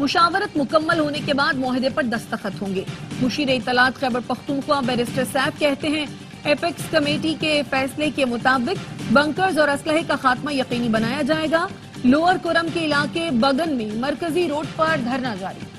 مشاورت مکمل ہونے کے بعد معاہدے پر دستخط ہوں گے۔ مشیر اطلاعات خیبر پختونخوا بیرسٹر سیف کہتے ہیں ایپیکس کمیٹی کے فیصلے کے مطابق بنکرز اور اسلحے کا خاتمہ یقینی بنایا جائے گا۔ لوور کرم کے علاقے بگن میں مرکزی روڈ پر دھرنا جاری۔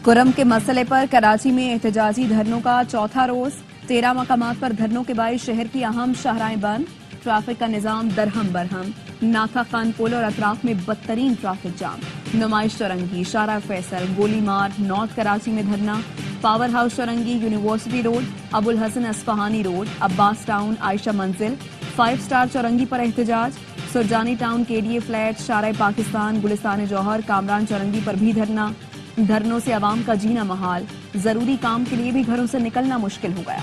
کرم کے مسئلے پر کراچی میں احتجاجی دھرنوں کا چوتھا روز، 13 مقامات پر دھرنوں کے باعث شہر کی اہم شاہراہیں بند، ٹریفک کا نظام درہم برہم، ناکھا خان پول اور اطراف میں بدترین ٹریفک جام، نمائش چورنگی، شارع فیصل، گولی مار، نارتھ کراچی میں دھرنا، پاور ہاؤس چورنگی، university road, Abu al-Hasan Isphahani road, Abbas town, Ayesha Manzil, 5 star چورنگی پر احتجاج، سرجانی ٹاؤن، KDA فلیٹ، شارع پاکستان، گلستان جوہر، کامران چورنگی پر بھی دھرنا۔ دھرنوں سے عوام کا جینا محال، ضروری کام کے لیے بھی گھروں سے نکلنا مشکل ہو گیا۔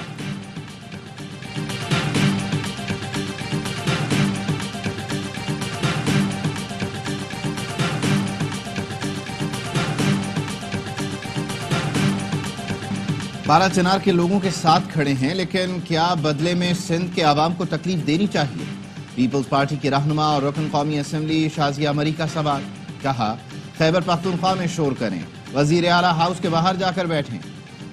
بارہ چنار کے لوگوں کے ساتھ کھڑے ہیں، لیکن کیا بدلے میں سندھ کے عوام کو تکلیف دینی چاہیے؟ پیپلز پارٹی کی رہنما اور رکن قومی اسمبلی شازیہ مری کا سوال۔ کہا خیبر پختونخوا میں شور کریں، وزیر اعلیٰ ہاؤس کے باہر جا کر بیٹھیں۔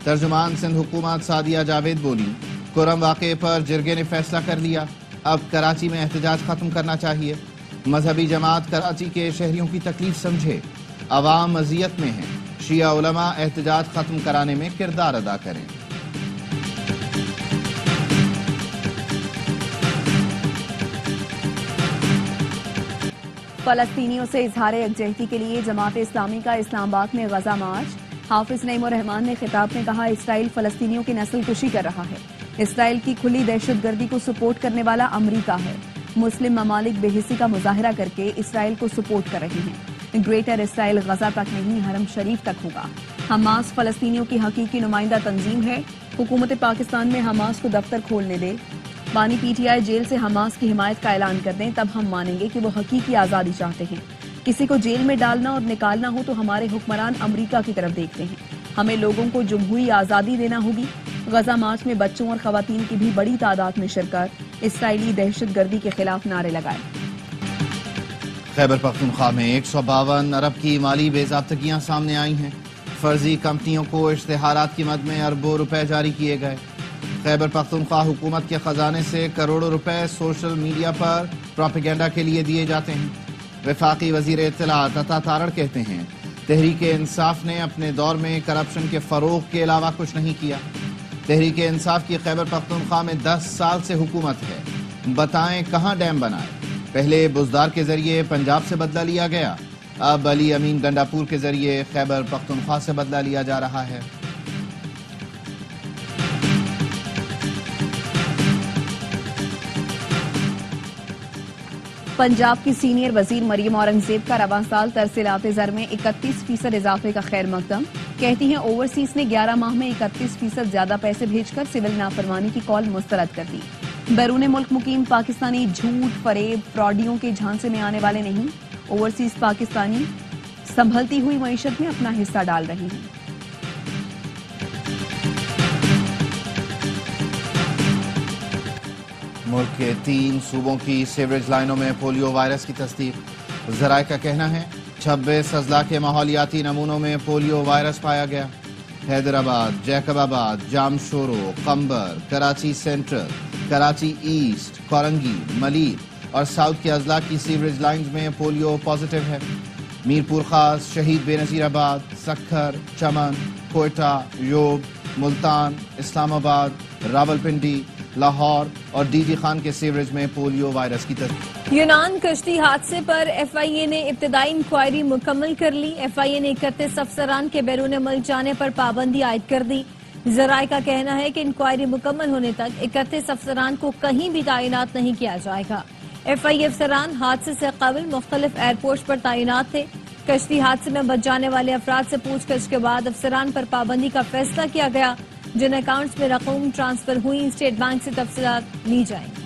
ترجمان سندھ حکومت سعدیہ جاوید بولی کرم واقعے پر جرگے نے فیصلہ کر لیا، اب کراچی میں احتجاج ختم کرنا چاہیے۔ مذہبی جماعت کراچی کے شہریوں کی تکلیف سمجھے، عوام اذیت میں ہیں، شیعہ علماء احتجاج ختم کرانے میں کردار ادا کریں۔ فلسطینیوں سے اظہار یکجہتی کے لیے جماعت اسلامی کا اسلام آباد میں غزہ مارچ۔ حافظ نعیم الرحمان نے خطاب میں کہا اسرائیل فلسطینیوں کی نسل کشی کر رہا ہے، اسرائیل کی کھلی دہشت گردی کو سپورٹ کرنے والا امریکہ ہے، مسلم ممالک بے حسی کا مظاہرہ کر کے اسرائیل کو سپورٹ کر رہے ہیں، گریٹر اسرائیل غزہ تک نہیں حرم شریف تک ہوگا۔ حماس فلسطینیوں کی حقیقی نمائندہ تنظیم ہے، حکومت پاکستان میں حماس کو دفتر کھولنے دے، بانی PTI جیل سے حماس کی حمایت کا اعلان کر دیں، تب ہم مانیں گے کہ وہ حقیقی آزادی چاہتے ہیں۔ کسی کو جیل میں ڈالنا اور نکالنا ہو تو ہمارے حکمران امریکہ کی طرف دیکھتے ہیں، ہمیں لوگوں کو جمہوری آزادی دینا ہوگی۔ غزہ مارچ میں بچوں اور خواتین کی بھی بڑی تعداد میں شرکت، اسرائیلی دہشت گردی کے خلاف نعرے لگائے۔ خیبر پختونخوا میں 152 ارب کی مالی بے ضابطگیاں سامنے آئی ہیں، فرضی کمپنیوں کو اشتہارات کی مد میں اربوں روپے جاری کیے گئے۔ خیبر پختونخوا حکومت کے خزانے سے کروڑوں روپے سوشل میڈیا پر پروپیگنڈا کے لیے دیے جاتے ہیں۔ وفاقی وزیر اطلاعات عطا تارڑ کہتے ہیں تحریک انصاف نے اپنے دور میں کرپشن کے فروغ کے علاوہ کچھ نہیں کیا۔ تحریک انصاف کی خیبر پختونخوا میں 10 سال سے حکومت ہے، بتائیں کہاں ڈیم بنائے؟ پہلے بزدار کے ذریعے پنجاب سے بدلہ لیا گیا، اب علی امین گنڈاپور کے ذریعے خیبر پختونخوا سے بدلہ لیا جا رہا ہے۔ پنجاب کی سینئر وزیر مریم اورنگزیب کا رواں سال ترسیلات زر میں 31% اضافے کا خیر مقدم، کہتی ہیں اوورسیز نے 11 ماہ میں 31% زیادہ پیسے بھیج کر سول نافرمانی کی کال مسترد کر دی۔ بیرون ملک مقیم پاکستانی جھوٹ، فریب، فراڈیوں کے جھانسے میں آنے والے نہیں، اوورسیز پاکستانی سنبھلتی ہوئی معیشت میں اپنا حصہ ڈال رہے ہیں۔ ملک کے 3 صوبوں کی سیوریج لائنوں میں پولیو وائرس کی تصدیق، ذرائع کا کہنا ہے 26 اضلاع کے ماحولیاتی نمونوں میں پولیو وائرس پایا گیا۔ حیدرآباد، جیکب آباد، جامشورو، قمبر، کراچی سینٹرل، کراچی ایسٹ، کورنگی، ملیر اور ساؤتھ کے اضلاع کی سیوریج لائنز میں پولیو پازیٹیو ہے۔ میرپور خاص، شہید بے نظیر آباد، سکھر، چمن، کوئٹہ، یوب، ملتان، اسلام آباد، راولپنڈی، لاہور اور DG خان کے سیوریج میں پولیو وائرس کی تصدیق۔ یونان کشتی حادثے پر FIA نے ابتدائی انکوائری مکمل کر لی۔ FIA نے 31 افسران کے بیرون ملک جانے پر پابندی عائد کر دی۔ ذرائع کا کہنا ہے کہ انکوائری مکمل ہونے تک 31 افسران کو کہیں بھی تعینات نہیں کیا جائے گا۔ FIA افسران حادثے سے قبل مختلف ایئرپورٹس پر تعینات تھے۔ کشتی حادثے میں بچ جانے والے افراد سے پوچھ گچھ کے بعد افسران پر پابندی کا فیصلہ کیا گیا۔ جن اکاؤنٹس میں رقم ٹرانسفر ہوئی، اسٹیٹ بینک سے تفصیلات لی جائیں گی۔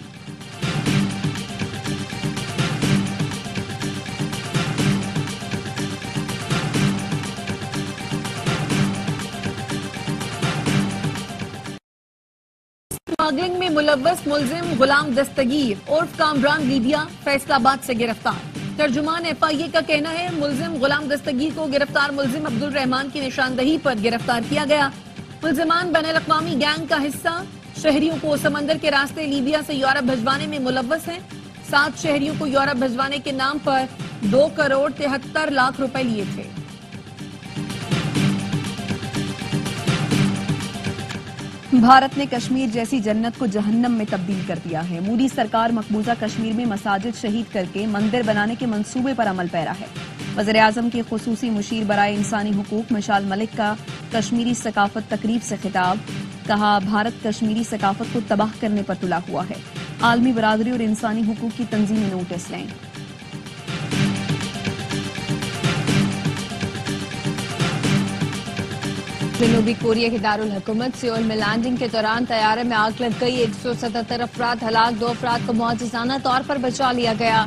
اسمگلنگ میں ملوث ملزم غلام دستگیر عرف کامران لیبیا فیصل آباد سے گرفتار۔ ترجمان ایف آئی اے کا کہنا ہے ملزم غلام دستگیر کو گرفتار ملزم عبد الرحمان کی نشاندہی پر گرفتار کیا گیا۔ ملزمان بین الاقوامی گینگ کا حصہ شہریوں کو سمندر کے راستے لیبیا سے یورپ بھجوانے میں ملوث ہیں۔ 7 شہریوں کو یورپ بھجوانے کے نام پر 2 کروڑ 73 لاکھ روپے لیے تھے۔ بھارت نے کشمیر جیسی جنت کو جہنم میں تبدیل کر دیا ہے۔ مودی سرکار مقبوضہ کشمیر میں مساجد شہید کر کے مندر بنانے کے منصوبے پر عمل پیرا ہے۔ وزیر اعظم کے خصوصی مشیر برائے انسانی حقوق مشال ملک کا کشمیری ثقافت تقریب سے خطاب، کہا بھارت کشمیری ثقافت کو تباہ کرنے پر تلا ہوا ہے، عالمی برادری اور انسانی حقوق کی تنظیمیں نوٹس لیں۔ جنوبی کوریا کے دارالحکومت سیول میں لینڈنگ کے دوران طیارے میں آگ لگ گئی، 177 افراد ہلاک، 2 افراد کو معجزانہ طور پر بچا لیا گیا۔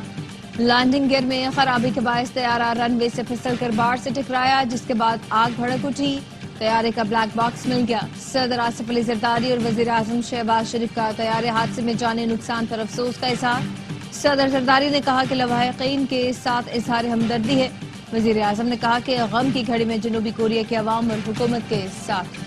لینڈنگ گیئر میں خرابی کے باعث طیارہ رن وے سے پھسل کر باڑ سے ٹکرایا، جس کے بعد آگ بھڑک اٹھی، طیارے کا بلیک باکس مل گیا۔ صدر آصف علی زرداری اور وزیر اعظم شہباز شریف کا طیارے حادثے میں جانی نقصان پر افسوس کا اظہار۔ صدر زرداری نے کہا کہ لواحقین کے ساتھ اظہار ہمدردی ہے۔ وزیر اعظم نے کہا کہ غم کی گھڑی میں جنوبی کوریا کے عوام اور حکومت کے ساتھ۔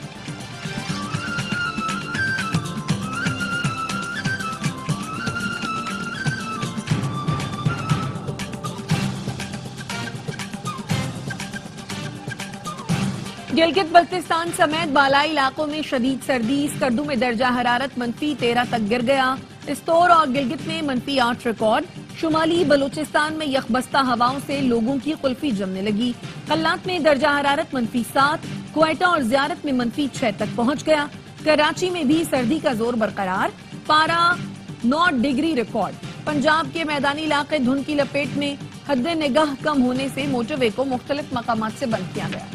گلگت بلتستان سمیت بالائی علاقوں میں شدید سردی، اسکردو میں درجہ حرارت -13 تک گر گیا۔ استور اور گلگت میں -8 ریکارڈ۔ شمالی بلوچستان میں یخبستہ ہواؤں سے لوگوں کی قلفی جمنے لگی۔ قلات میں درجہ حرارت -7، کوئٹہ اور زیارت میں -6 تک پہنچ گیا۔ کراچی میں بھی سردی کا زور برقرار، پارہ 9 ڈگری ریکارڈ۔ پنجاب کے میدانی علاقے دھند کی لپیٹ میں، حد نگاہ کم ہونے سے موٹر وے کو مختلف مقامات سے بند کیا گیا۔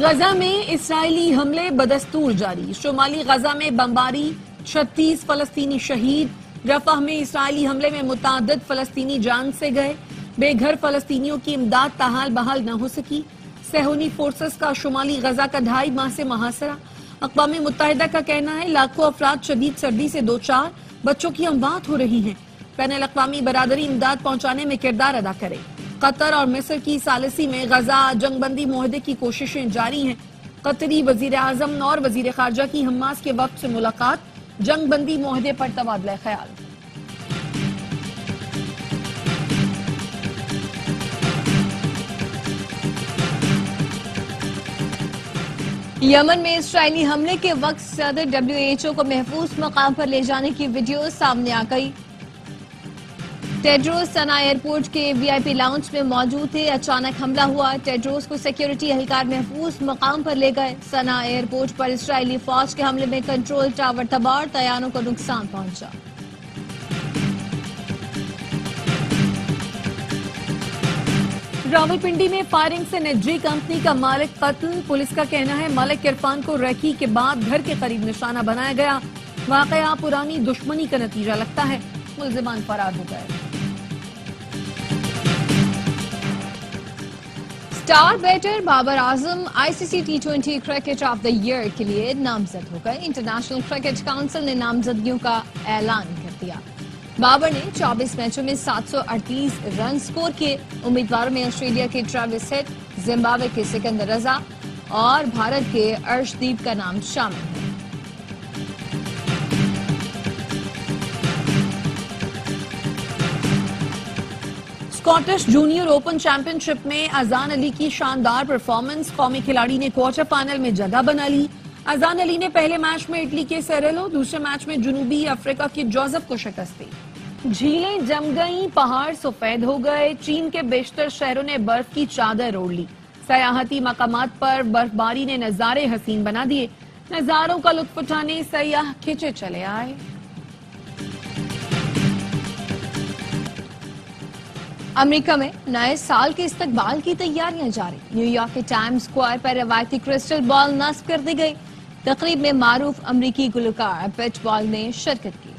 غزہ میں اسرائیلی حملے بدستور جاری، شمالی غزہ میں بمباری، 36 فلسطینی شہید۔ رفح میں اسرائیلی حملے میں متعدد فلسطینی جان سے گئے، بے گھر فلسطینیوں کی امداد تاحال بحال نہ ہو سکی۔ صہیونی فورسز کا شمالی غزہ کا 2.5 ماہ سے محاصرہ۔ اقوام متحدہ کا کہنا ہے لاکھوں افراد شدید سردی سے دوچار، بچوں کی اموات ہو رہی ہیں۔ بین الاقوامی برادری امداد پہنچانے میں کردار ادا کرے۔ قطر اور مصر کی ثالثی میں غزہ جنگ بندی معاہدے کی کوششیں جاری ہیں۔ قطری وزیر اعظم اور وزیر خارجہ کی حماس کے وفد سے ملاقات، جنگ بندی معاہدے پر تبادلہ خیال۔ یمن میں اسرائیلی حملے کے وقت صدر WHO کو محفوظ مقام پر لے جانے کی ویڈیو سامنے آ گئی۔ ٹیڈروس سنا ایئرپورٹ کے VIP لاؤنج میں موجود تھے، اچانک حملہ ہوا، ٹیڈروس کو سیکیورٹی اہلکار محفوظ مقام پر لے گئے۔ سنا ایئرپورٹ پر اسرائیلی فوج کے حملے میں کنٹرول ٹاور تباہ، طیاروں کو نقصان پہنچا۔ راولپنڈی میں فائرنگ سے نجی کمپنی کا مالک قتل، پولیس کا کہنا ہے مالک عرفان کو ریکی کے بعد گھر کے قریب نشانہ بنایا گیا۔ واقعہ پرانی دشمنی کا نتیجہ لگتا ہے، ملزمان فرار ہو گئے۔ Star batter Babar Azam ICC T20 cricket of the year کے لیے نامزد ہو گئے۔ انٹرنیشنل کرکٹ کونسل نے نامزدگیوں کا اعلان کر دیا۔ بابر نے 24 میچوں میں 738 رن سکور کیے۔ امیدواروں میں آسٹریلیا کے ٹریوس ہیڈ، زمبابوے کے سکندر رضا اور بھارت کے ارشدیپ کا نام شامل ہے۔ اسکاٹش جونیئر اوپن چیمپئن شپ میں اذان علی کی شاندار پرفارمنس، قومی کھلاڑی نے کوارٹر فائنل میں جگہ بنا لی۔ اذان علی نے پہلے میچ میں اٹلی کے سیریلو، دوسرے میچ میں جنوبی افریقہ کے جوزف کو شکست دی۔ جھیلیں جم گئیں، پہاڑ سفید ہو گئے، چین کے بیشتر شہروں نے برف کی چادر اوڑھ لی۔ سیاحتی مقامات پر برف باری نے نظارے حسین بنا دیے، نظاروں کا لطف اٹھانے سیاح کھنچے چلے آئے۔ امریکہ میں نئے سال کے استقبال کی تیاریاں جاری، نیو یارک کے ٹائم سکوائر پر روایتی کرسٹل بال نصب کر دی گئی۔ تقریب میں معروف امریکی گلوکار پیٹ بال نے شرکت کی۔